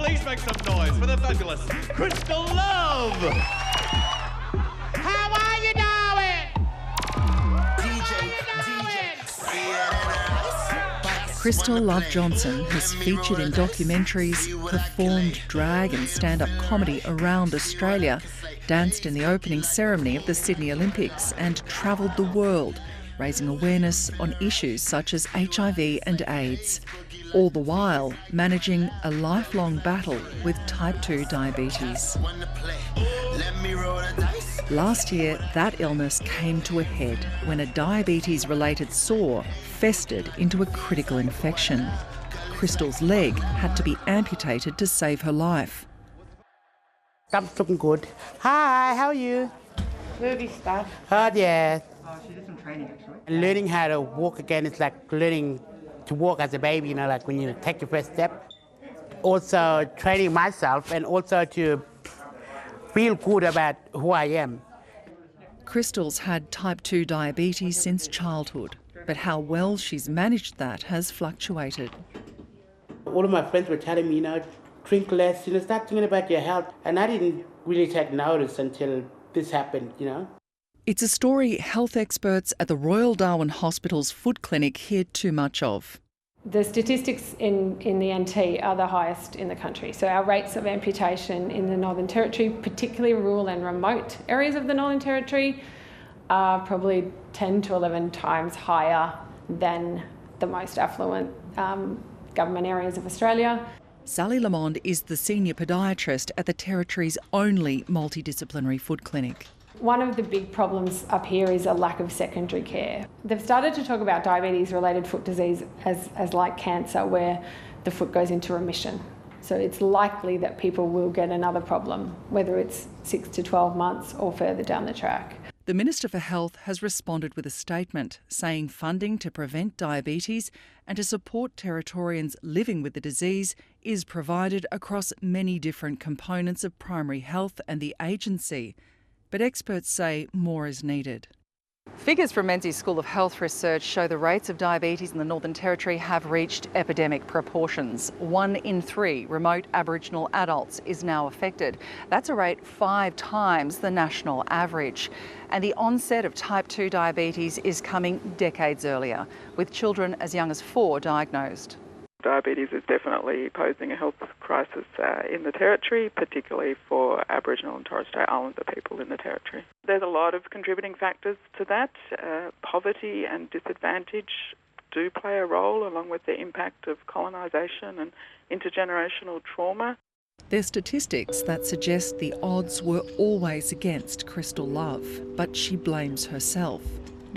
Please make some noise for the fabulous Crystal Love! How are you doing? Crystal Love Johnson has featured in documentaries, performed drag and stand-up comedy around Australia, danced in the opening ceremony of the Sydney Olympics and travelled the world, raising awareness on issues such as HIV and AIDS, all the while managing a lifelong battle with type 2 diabetes. Last year, that illness came to a head when a diabetes-related sore festered into a critical infection. Crystal's leg had to be amputated to save her life. I'm looking good. Hi, how are you? Movie stuff. Yeah. Oh, she did some training actually. Learning how to walk again is like learning to walk as a baby, you know, like when you take your first step. Also training myself and also to feel good about who I am. Crystal's had type 2 diabetes since childhood, but how well she's managed that has fluctuated. All of my friends were telling me, you know, drink less, you know, start thinking about your health. And I didn't really take notice until this happened, you know. It's a story health experts at the Royal Darwin Hospital's foot clinic hear too much of. The statistics in the NT are the highest in the country. So our rates of amputation in the Northern Territory, particularly rural and remote areas of the Northern Territory, are probably 10 to 11 times higher than the most affluent government areas of Australia. Sally Lamond is the senior podiatrist at the Territory's only multidisciplinary foot clinic. One of the big problems up here is a lack of secondary care. They've started to talk about diabetes-related foot disease as like cancer, where the foot goes into remission. So it's likely that people will get another problem, whether it's 6 to 12 months or further down the track. The Minister for Health has responded with a statement saying funding to prevent diabetes and to support Territorians living with the disease is provided across many different components of primary health and the agency. But experts say more is needed. Figures from Menzies School of Health Research show the rates of diabetes in the Northern Territory have reached epidemic proportions. 1 in 3 remote Aboriginal adults is now affected. That's a rate 5 times the national average. And the onset of type 2 diabetes is coming decades earlier, with children as young as 4 diagnosed. Diabetes is definitely posing a health crisis in the Territory, particularly for Aboriginal and Torres Strait Islander people in the Territory. There's a lot of contributing factors to that. Poverty and disadvantage do play a role, along with the impact of colonisation and intergenerational trauma. There's statistics that suggest the odds were always against Crystal Love, but she blames herself.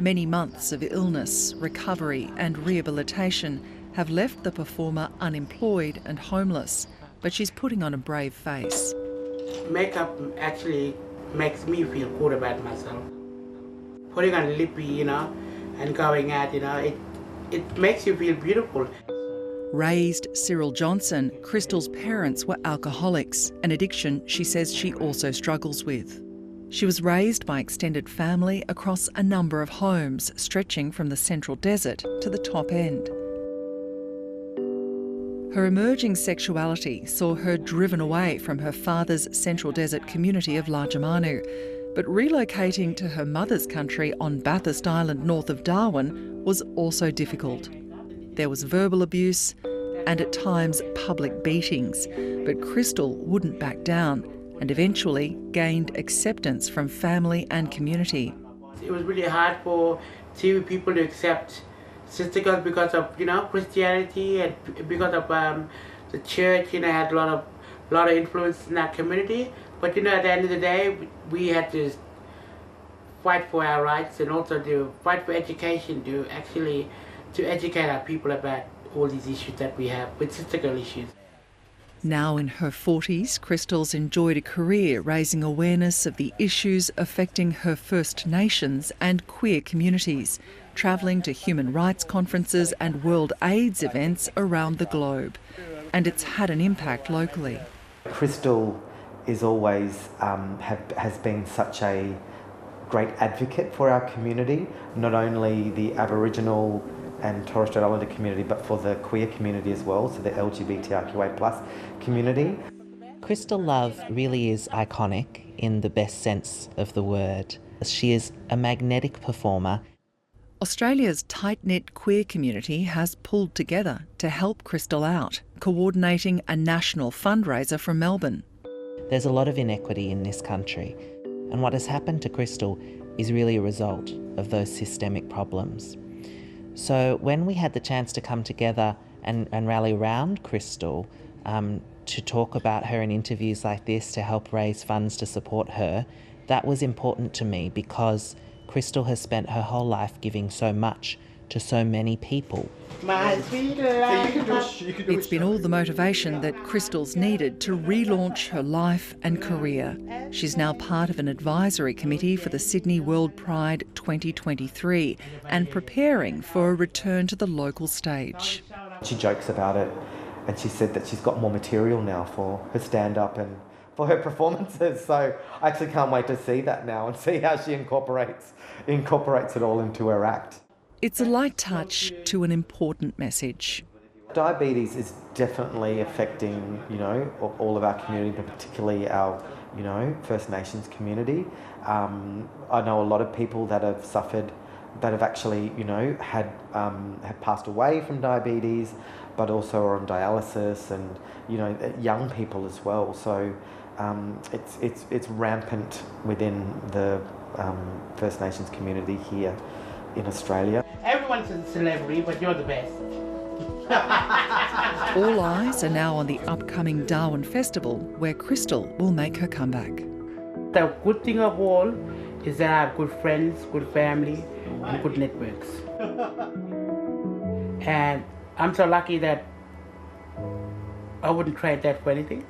Many months of illness, recovery and rehabilitation have left the performer unemployed and homeless, but she's putting on a brave face. Makeup actually makes me feel good about myself. Putting on lippy, you know, and going out, you know, it makes you feel beautiful. Raised Cyril Johnson, Crystal's parents were alcoholics, an addiction she says she also struggles with. She was raised by extended family across a number of homes, stretching from the Central Desert to the top end. Her emerging sexuality saw her driven away from her father's Central Desert community of Lajamanu, but relocating to her mother's country on Bathurst Island north of Darwin was also difficult. There was verbal abuse and at times public beatings, but Crystal wouldn't back down and eventually gained acceptance from family and community. It was really hard for TV people to accept sister girls because of, you know, Christianity and because of the church, you know, had a lot of influence in our community. But, you know, at the end of the day, we had to fight for our rights and also to fight for education, to educate our people about all these issues that we have with sister girl issues. Now in her 40s, Crystal's enjoyed a career raising awareness of the issues affecting her First Nations and queer communities, travelling to human rights conferences and World AIDS events around the globe. And it's had an impact locally. Crystal is always has been such a great advocate for our community, not only the Aboriginal Torres Strait Islander community, but for the queer community as well, so the LGBTIA+ community. Crystal Love really is iconic in the best sense of the word. She is a magnetic performer. Australia's tight-knit queer community has pulled together to help Crystal out, coordinating a national fundraiser from Melbourne. There's a lot of inequity in this country, and what has happened to Crystal is really a result of those systemic problems. So when we had the chance to come together and rally around Crystal to talk about her in interviews like this to help raise funds to support her, that was important to me because Crystal has spent her whole life giving so much to so many people. It's been all the motivation that Crystal's needed to relaunch her life and career. She's now part of an advisory committee for the Sydney World Pride 2023 and preparing for a return to the local stage. She jokes about it, and she said that she's got more material now for her stand-up and for her performances. So I actually can't wait to see that now and see how she incorporates it all into her act. It's a light touch to an important message. Diabetes is definitely affecting, all of our community, but particularly our, First Nations community. I know a lot of people that have suffered, that have actually, have passed away from diabetes, but also are on dialysis, and young people as well. So it's rampant within the First Nations community here in Australia. Everyone's a celebrity, but you're the best. All eyes are now on the upcoming Darwin Festival, where Crystal will make her comeback. The good thing of all is that I have good friends, good family, and good networks. And I'm so lucky that I wouldn't trade that for anything.